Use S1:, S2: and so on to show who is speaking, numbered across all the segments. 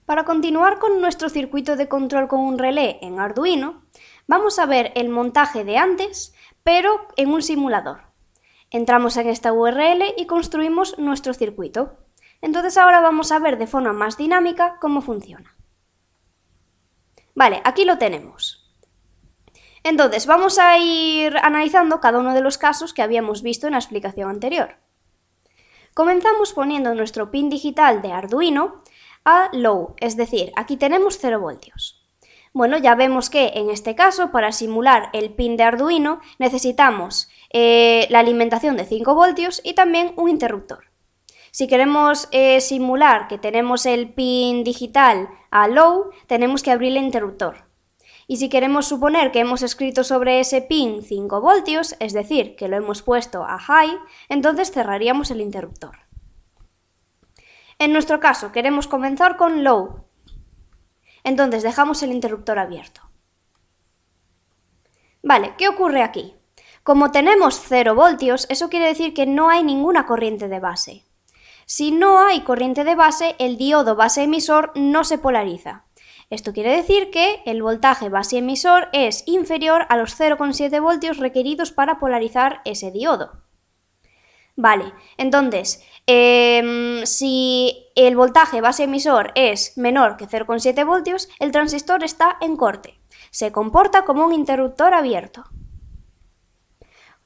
S1: Para continuar con nuestro circuito de control con un relé en Arduino, vamos a ver el montaje de antes, pero en un simulador. Entramos en esta URL y construimos nuestro circuito. Entonces ahora vamos a ver de forma más dinámica cómo funciona. Vale, aquí lo tenemos. Entonces vamos a ir analizando cada uno de los casos que habíamos visto en la explicación anterior. Comenzamos poniendo nuestro pin digital de Arduino a low, es decir, aquí tenemos 0 voltios. Bueno, ya vemos que en este caso, para simular el pin de Arduino, necesitamos la alimentación de 5 voltios y también un interruptor. Si queremos simular que tenemos el pin digital a low, tenemos que abrir el interruptor. Y si queremos suponer que hemos escrito sobre ese pin 5 voltios, es decir, que lo hemos puesto a high, entonces cerraríamos el interruptor. En nuestro caso, queremos comenzar con low. Entonces dejamos el interruptor abierto. Vale, ¿qué ocurre aquí? Como tenemos 0 voltios, eso quiere decir que no hay ninguna corriente de base. Si no hay corriente de base, el diodo base emisor no se polariza. Esto quiere decir que el voltaje base emisor es inferior a los 0,7 voltios requeridos para polarizar ese diodo. Vale, entonces, si el voltaje base emisor es menor que 0,7 voltios, el transistor está en corte. Se comporta como un interruptor abierto.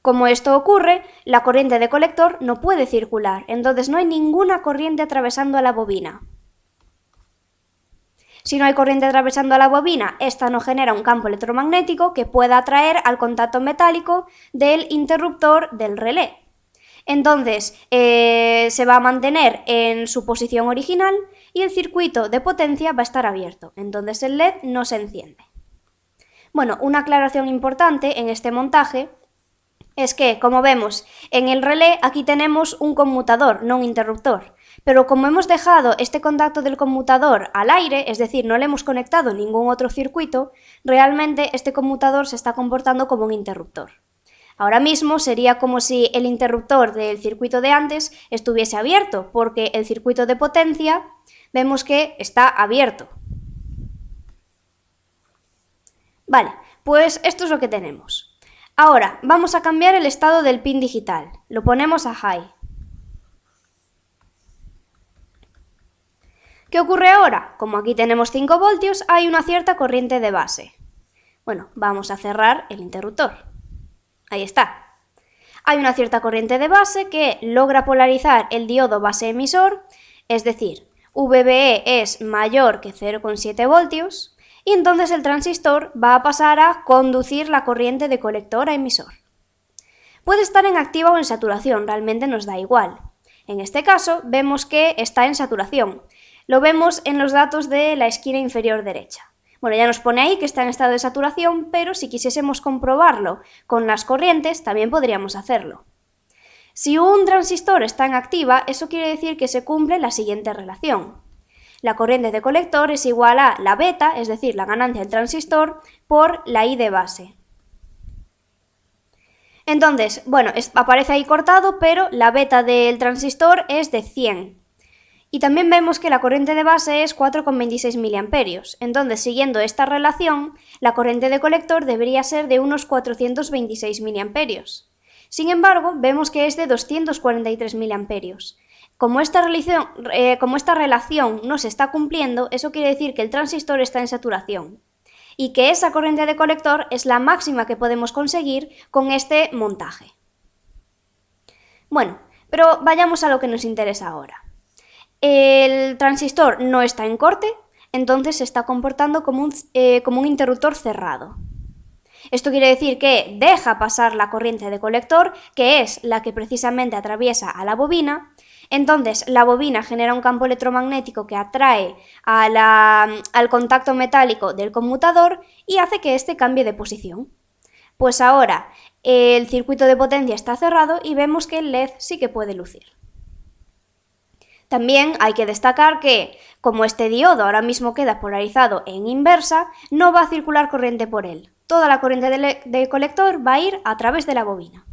S1: Como esto ocurre, la corriente de colector no puede circular, entonces no hay ninguna corriente atravesando a la bobina. Si no hay corriente atravesando a la bobina, esta no genera un campo electromagnético que pueda atraer al contacto metálico del interruptor del relé. Entonces, se va a mantener en su posición original y el circuito de potencia va a estar abierto, entonces el LED no se enciende. Bueno, una aclaración importante en este montaje es que, como vemos, en el relé aquí tenemos un conmutador, no un interruptor. Pero como hemos dejado este contacto del conmutador al aire, es decir, no le hemos conectado ningún otro circuito, realmente este conmutador se está comportando como un interruptor. Ahora mismo sería como si el interruptor del circuito de antes estuviese abierto, porque el circuito de potencia vemos que está abierto. Vale, pues esto es lo que tenemos. Ahora, vamos a cambiar el estado del pin digital. Lo ponemos a high. ¿Qué ocurre ahora? Como aquí tenemos 5 voltios, hay una cierta corriente de base. Bueno, vamos a cerrar el interruptor. Ahí está. Hay una cierta corriente de base que logra polarizar el diodo base emisor, es decir, VBE es mayor que 0,7 voltios, y entonces el transistor va a pasar a conducir la corriente de colector a emisor. Puede estar en activa o en saturación, realmente nos da igual. En este caso, vemos que está en saturación. Lo vemos en los datos de la esquina inferior derecha. Bueno, ya nos pone ahí que está en estado de saturación, pero si quisiésemos comprobarlo con las corrientes, también podríamos hacerlo. Si un transistor está en activa, eso quiere decir que se cumple la siguiente relación. La corriente de colector es igual a la beta, es decir, la ganancia del transistor, por la I de base. Entonces, bueno, aparece ahí cortado, pero la beta del transistor es de 100. Y también vemos que la corriente de base es 4,26 mA. Entonces, siguiendo esta relación, la corriente de colector debería ser de unos 426 mA. Sin embargo, vemos que es de 243 mA. Como esta relación no se está cumpliendo, eso quiere decir que el transistor está en saturación y que esa corriente de colector es la máxima que podemos conseguir con este montaje. Bueno, pero vayamos a lo que nos interesa ahora. El transistor no está en corte, entonces se está comportando como un interruptor cerrado. Esto quiere decir que deja pasar la corriente de colector, que es la que precisamente atraviesa a la bobina. Entonces la bobina genera un campo electromagnético que atrae al contacto metálico del conmutador y hace que éste cambie de posición. Pues ahora el circuito de potencia está cerrado y vemos que el LED sí que puede lucir. También hay que destacar que, como este diodo ahora mismo queda polarizado en inversa, no va a circular corriente por él. Toda la corriente de colector va a ir a través de la bobina,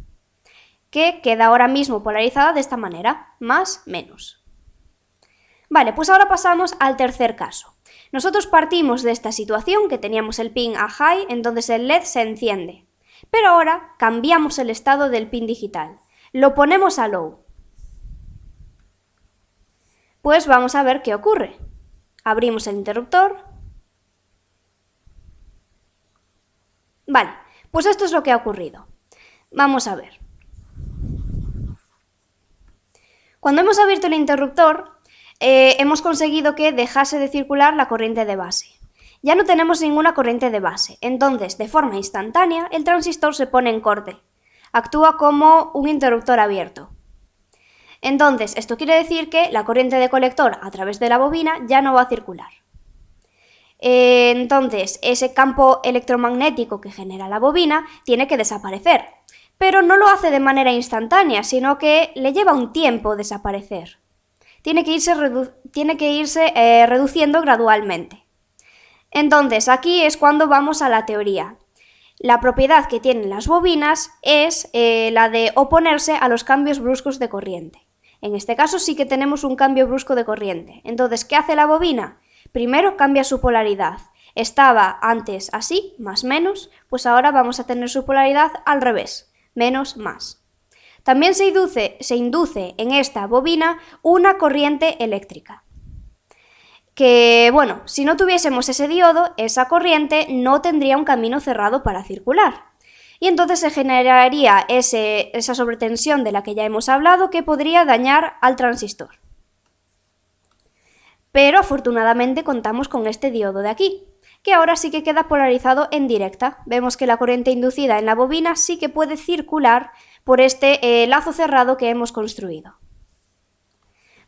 S1: que queda ahora mismo polarizada de esta manera, más, menos. Vale, pues ahora pasamos al tercer caso. Nosotros partimos de esta situación que teníamos el pin a high, entonces el LED se enciende. Pero ahora cambiamos el estado del pin digital. Lo ponemos a low. Pues vamos a ver qué ocurre. Abrimos el interruptor. Vale, pues esto es lo que ha ocurrido. Vamos a ver. Cuando hemos abierto el interruptor, hemos conseguido que dejase de circular la corriente de base. Ya no tenemos ninguna corriente de base, entonces, de forma instantánea, el transistor se pone en corte. Actúa como un interruptor abierto. Entonces, esto quiere decir que la corriente de colector a través de la bobina ya no va a circular. Entonces, ese campo electromagnético que genera la bobina tiene que desaparecer, pero no lo hace de manera instantánea, sino que le lleva un tiempo desaparecer. Tiene que irse reduciendo gradualmente. Entonces, aquí es cuando vamos a la teoría. La propiedad que tienen las bobinas es la de oponerse a los cambios bruscos de corriente. En este caso sí que tenemos un cambio brusco de corriente. Entonces, ¿qué hace la bobina? Primero cambia su polaridad. Estaba antes así, más menos, pues ahora vamos a tener su polaridad al revés, menos más. También se induce en esta bobina una corriente eléctrica. Que, bueno, si no tuviésemos ese diodo, esa corriente no tendría un camino cerrado para circular. Y entonces se generaría esa sobretensión de la que ya hemos hablado que podría dañar al transistor. Pero afortunadamente contamos con este diodo de aquí, que ahora sí que queda polarizado en directa. Vemos que la corriente inducida en la bobina sí que puede circular por este lazo cerrado que hemos construido.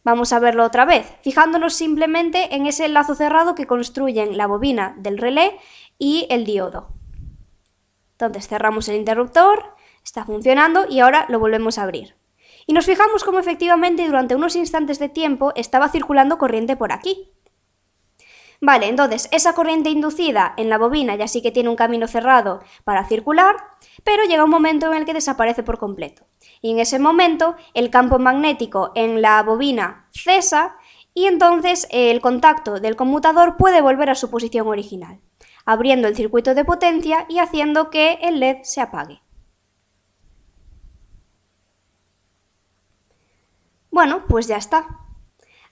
S1: Vamos a verlo otra vez, fijándonos simplemente en ese lazo cerrado que construyen la bobina del relé y el diodo. Entonces cerramos el interruptor, está funcionando y ahora lo volvemos a abrir. Y nos fijamos cómo efectivamente durante unos instantes de tiempo estaba circulando corriente por aquí. Vale, entonces esa corriente inducida en la bobina ya sí que tiene un camino cerrado para circular, pero llega un momento en el que desaparece por completo. Y en ese momento el campo magnético en la bobina cesa y entonces el contacto del conmutador puede volver a su posición original, abriendo el circuito de potencia y haciendo que el LED se apague. Bueno, pues ya está.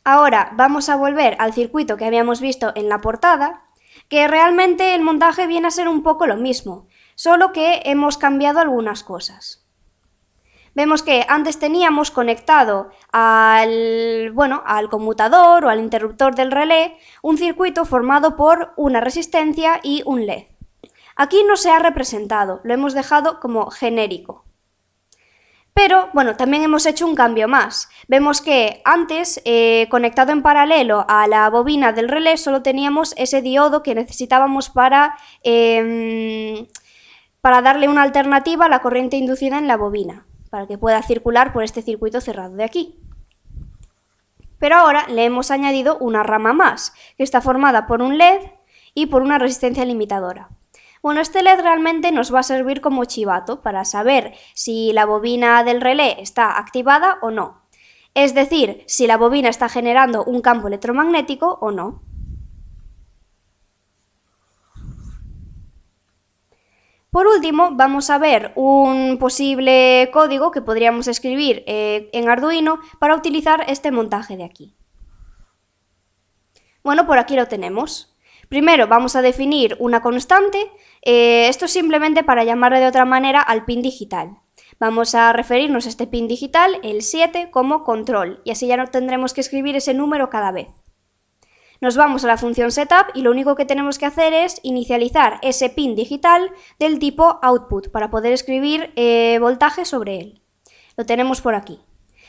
S1: Ahora vamos a volver al circuito que habíamos visto en la portada, que realmente el montaje viene a ser un poco lo mismo, solo que hemos cambiado algunas cosas. Vemos que antes teníamos conectado al conmutador o al interruptor del relé un circuito formado por una resistencia y un LED. Aquí no se ha representado, lo hemos dejado como genérico. Pero, bueno, también hemos hecho un cambio más. Vemos que antes, conectado en paralelo a la bobina del relé, solo teníamos ese diodo que necesitábamos para darle una alternativa a la corriente inducida en la bobina, para que pueda circular por este circuito cerrado de aquí. Pero ahora le hemos añadido una rama más, que está formada por un LED y por una resistencia limitadora. Bueno, este LED realmente nos va a servir como chivato para saber si la bobina del relé está activada o no. Es decir, si la bobina está generando un campo electromagnético o no. Por último, vamos a ver un posible código que podríamos escribir en Arduino para utilizar este montaje de aquí. Bueno, por aquí lo tenemos. Primero vamos a definir una constante, esto es simplemente para llamarle de otra manera al pin digital. Vamos a referirnos a este pin digital, el 7, como control, y así ya no tendremos que escribir ese número cada vez. Nos vamos a la función setup y lo único que tenemos que hacer es inicializar ese pin digital del tipo output para poder escribir voltaje sobre él. Lo tenemos por aquí.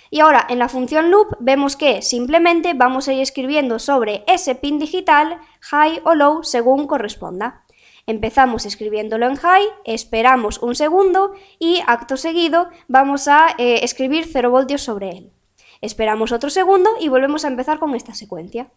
S1: Y ahora en la función loop vemos que simplemente vamos a ir escribiendo sobre ese pin digital high o low según corresponda. Empezamos escribiéndolo en high, esperamos un segundo y acto seguido vamos a escribir 0 voltios sobre él. Esperamos otro segundo y volvemos a empezar con esta secuencia.